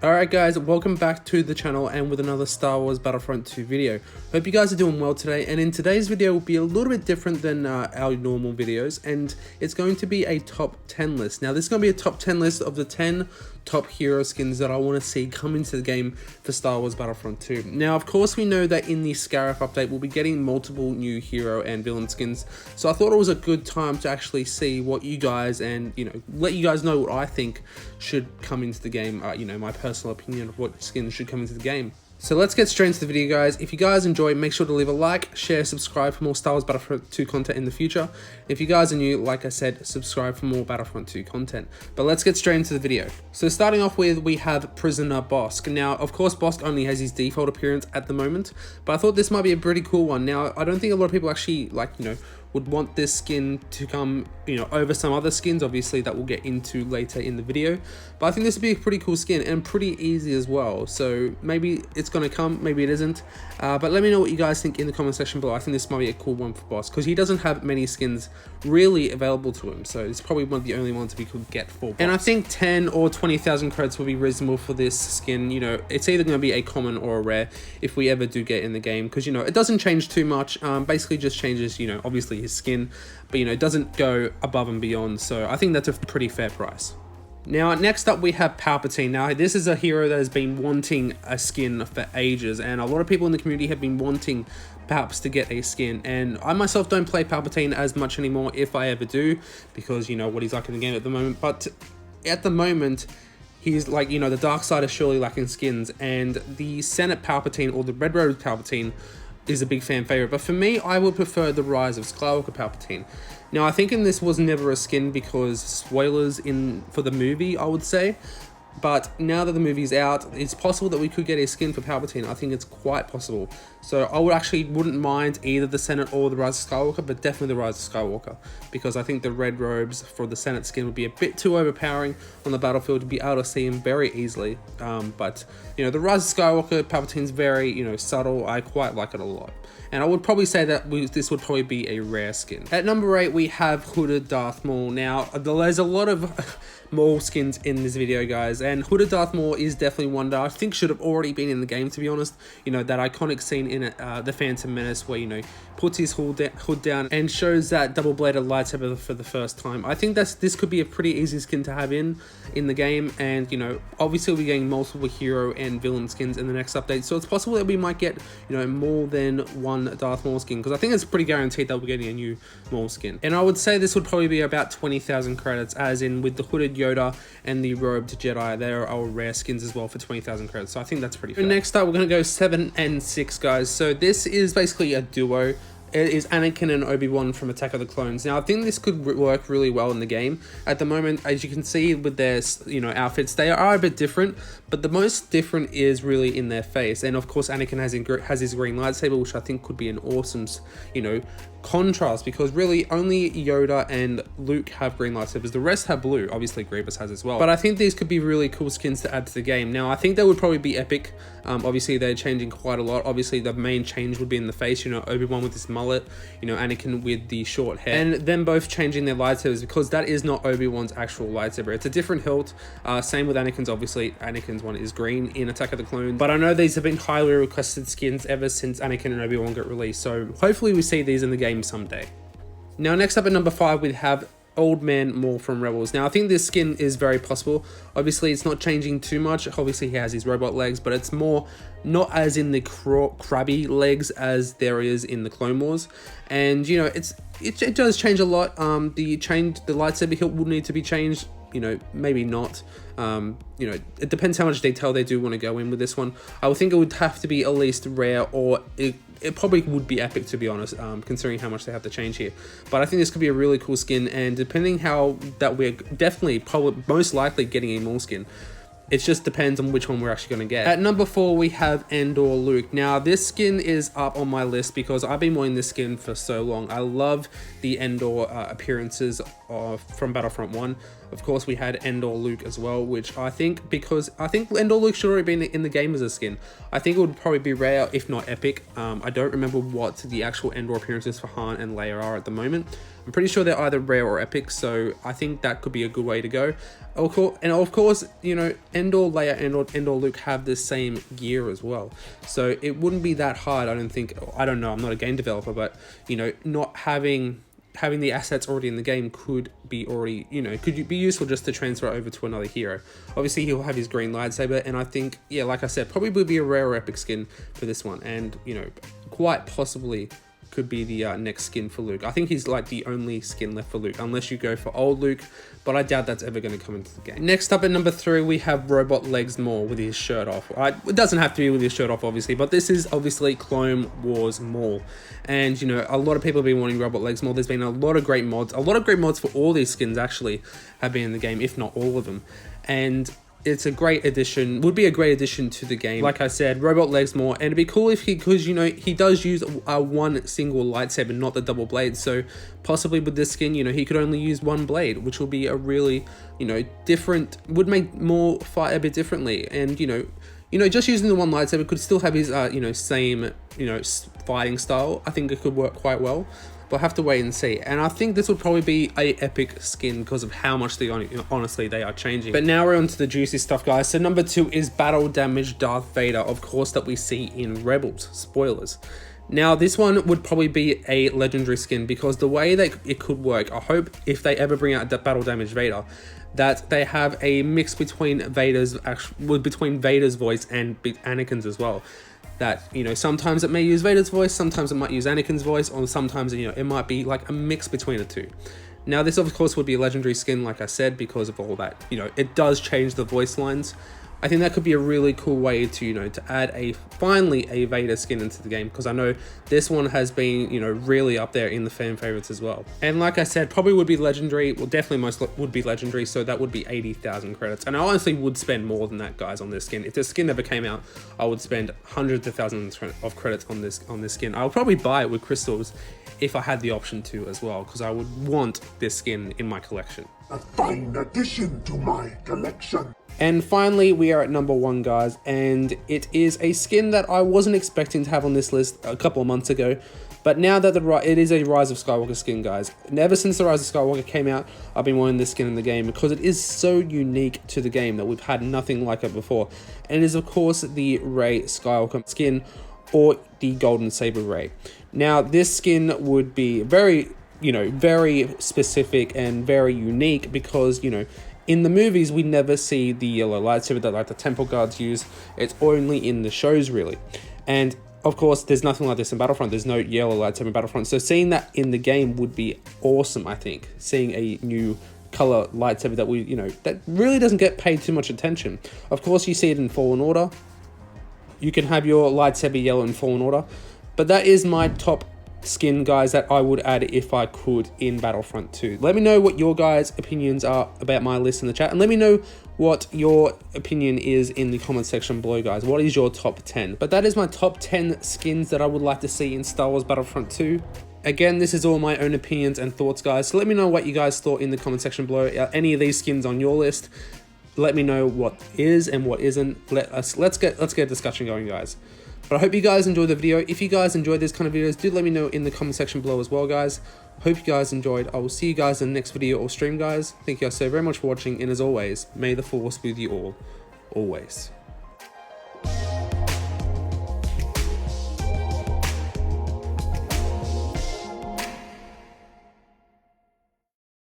Alright guys, welcome back to the channel and with another Star Wars Battlefront 2 video. Hope you guys are doing well today, and in today's video will be a little bit different than our normal videos, and it's going to be a top 10 list. Now this is going to be a top 10 list of the 10 top hero skins that I want to see come into the game for Star Wars Battlefront 2. Now of course we know that in the Scarif update we'll be getting multiple new hero and villain skins, so I thought it was a good time to actually see what you guys and let you guys know what I think should come into the game, my personal opinion of what skins should come into the game. So let's get straight into the video guys. If you guys enjoy, make sure to leave a like, share, subscribe for more Star Wars Battlefront 2 content in the future. If you guys are new, like I said, subscribe for more Battlefront 2 content. But let's get straight into the video. So starting off with, we have Prisoner Bossk. Now, of course, Bossk only has his default appearance at the moment, but I thought this might be a pretty cool one. Now, I don't think a lot of people actually, would want this skin to come, over some other skins, obviously, that we'll get into later in the video. But I think this would be a pretty cool skin and pretty easy as well. So maybe it's going to come, maybe it isn't. But let me know what you guys think in the comment section below. I think this might be a cool one for Bossk, because he doesn't have many skins really available to him. So it's probably one of the only ones we could get for Bossk. And I think 10 or 20,000 credits will be reasonable for this skin. It's either going to be a common or a rare if we ever do get in the game, because, it doesn't change too much. Basically just changes, obviously his skin, but it doesn't go above and beyond, so I think that's a pretty fair price. Now next up we have Palpatine. Now this is a hero that has been wanting a skin for ages, and a lot of people in the community have been wanting perhaps to get a skin, and I myself don't play Palpatine as much anymore, if I ever do, because what he's like in the game at the moment. But at the moment he's like, the dark side is surely lacking skins, and the Senate Palpatine, or the Red Road Palpatine, is a big fan favorite. But for me, I would prefer the Rise of Skywalker Palpatine. Now, I think this was never a skin because spoilers for the movie, I would say. But now that the movie's out, it's possible that we could get a skin for Palpatine. I think it's quite possible. So I wouldn't mind either the Senate or the Rise of Skywalker, but definitely the Rise of Skywalker, because I think the red robes for the Senate skin would be a bit too overpowering on the battlefield to be able to see him very easily. But the Rise of Skywalker Palpatine's very subtle. I quite like it a lot, and I would probably say that this would probably be a rare skin. At number 8 we have Hooded Darth Maul. Now there's a lot of Maul skins in this video guys, and Hooded Darth Maul is definitely one that I think should have already been in the game, to be honest. That iconic scene in The Phantom Menace where puts his hood down and shows that double-bladed lightsaber for the first time. I think this could be a pretty easy skin to have in the game, and obviously we'll be getting multiple hero and villain skins in the next update, so it's possible that we might get more than one Darth Maul skin, because I think it's pretty guaranteed that we're getting a new Maul skin. And I would say this would probably be about 20,000 credits, as in with the hooded Yoda and the robed Jedi, there are rare skins as well for 20,000 credits, so I think that's pretty fair. Next up we're going to go 7 and 6 guys. So this is basically a duo. It is Anakin and ObiWan from Attack of the Clones. Now I think this could work really well in the game. At the moment, as you can see with their outfits, they are a bit different, but the most different is really in their face. And of course Anakin has his green lightsaber, which I think could be an awesome contrast, because really only Yoda and Luke have green lightsabers. The rest have blue. Obviously Grievous has as well, but I think these could be really cool skins to add to the game. Now I think they would probably be epic. Obviously they're changing quite a lot. Obviously the main change would be in the face, Obi-Wan with his mullet, Anakin with the short hair, and them both changing their lightsabers, because that is not Obi-Wan's actual lightsaber. It's a different hilt. Same with Anakin's. Obviously Anakin's one is green in Attack of the Clones, but I know these have been highly requested skins ever since Anakin and Obi-Wan got released, so hopefully we see these in the game someday. Now next up at number 5 we have Old Man Maul from Rebels. Now I think this skin is very possible. Obviously it's not changing too much. Obviously he has his robot legs, but it's more not as in the crabby legs as there is in the Clone Wars. And it does change a lot. The lightsaber hilt will need to be changed. Maybe not. It depends how much detail they do want to go in with this one. I would think it would have to be at least rare, or it probably would be epic, to be honest, considering how much they have to change here. But I think this could be a really cool skin, and depending how that we're definitely probably most likely getting a Maul skin. It just depends on which one we're actually going to get. At number 4 we have Endor Luke. Now this skin is up on my list because I've been wanting this skin for so long. I love the Endor appearances from Battlefront 1. Of course we had Endor Luke as well, which I think Endor Luke should already be in the game as a skin. I think it would probably be rare, if not epic. I don't remember what the actual Endor appearances for Han and Leia are at the moment. I'm pretty sure they're either rare or epic, so I think that could be a good way to go. And of course, you know, Endor, Leia, Endor, Luke have the same gear as well, so it wouldn't be that hard, I don't think. I don't know, I'm not a game developer, but you know, not having the assets already in the game could be already, you know, could be useful just to transfer over to another hero. Obviously he'll have his green lightsaber, and I think, yeah, like I said, probably would be a rare or epic skin for this one, and you know, quite possibly could be the next skin for Luke. I think he's like the only skin left for Luke, unless you go for old Luke, but I doubt that's ever going to come into the game. Next up at number 3, we have Robot Legs Maul with his shirt off. It doesn't have to be with his shirt off, obviously, but this is obviously Clone Wars Maul. And, you know, a lot of people have been wanting Robot Legs Maul. There's been a lot of great mods. A lot of great mods for all these skins, actually, have been in the game, if not all of them. And it's a great addition, would be a great addition to the game. Like I said, Robot Legs Maul, and it'd be cool if he, because you know, he does use one single lightsaber, not the double blade, so possibly with this skin, you know, he could only use one blade, which will be a really, you know, different, would make Maul fight a bit differently. And you know, just using the one lightsaber could still have his, you know, same, you know, fighting style. I think it could work quite well. We'll have to wait and see. And I think this would probably be a epic skin because of how much honestly they are changing. But now we're on to the juicy stuff, guys. So number 2 is Battle Damage Darth Vader, of course, that we see in Rebels. Spoilers. Now this one would probably be a legendary skin because the way that it could work, I hope if they ever bring out Battle Damage Vader, that they have a mix between Vader's voice and Anakin's as well. That, you know, sometimes it may use Vader's voice, sometimes it might use Anakin's voice, or sometimes, you know, it might be like a mix between the two. Now this of course would be a legendary skin, like I said, because of all that, you know, it does change the voice lines. I think that could be a really cool way to, you know, to add finally a Vader skin into the game, because I know this one has been, you know, really up there in the fan favorites as well. And like I said, probably would be legendary, well, definitely would be legendary, so that would be 80,000 credits. And I honestly would spend more than that, guys, on this skin. If this skin ever came out, I would spend hundreds of thousands of credits on this skin. I would probably buy it with crystals if I had the option to as well, because I would want this skin in my collection. A fine addition to my collection. And finally, we are at number 1, guys, and it is a skin that I wasn't expecting to have on this list a couple of months ago, but now that it is a Rise of Skywalker skin, guys. And ever since the Rise of Skywalker came out, I've been wanting this skin in the game because it is so unique to the game that we've had nothing like it before. And it is, of course, the Rey Skywalker skin, or the Golden Saber Rey. Now, this skin would be very, you know, very specific and very unique because, you know, in the movies, we never see the yellow lightsaber that like the Temple Guards use. It's only in the shows, really. And of course, there's nothing like this in Battlefront. There's no yellow lightsaber in Battlefront. So seeing that in the game would be awesome, I think. Seeing a new color lightsaber that we, you know, that really doesn't get paid too much attention. Of course, you see it in Fallen Order. You can have your lightsaber yellow in Fallen Order. But that is my top skin, guys, that I would add if I could in Battlefront 2. Let me know what your guys' opinions are about my list in the chat, and let me know what your opinion is in the comment section below, guys. What is your top 10? But that is my top 10 skins that I would like to see in Star Wars Battlefront 2. Again, this is all my own opinions and thoughts, guys, so let me know what you guys thought in the comment section below. Any of these skins on your list, let me know what is and what isn't. Let's get a discussion going, guys. But I hope you guys enjoyed the video. If you guys enjoyed this kind of videos, do let me know in the comment section below as well, guys. Hope you guys enjoyed. I will see you guys in the next video or stream, guys. Thank you guys so very much for watching, and as always, may the Force be with you all, always.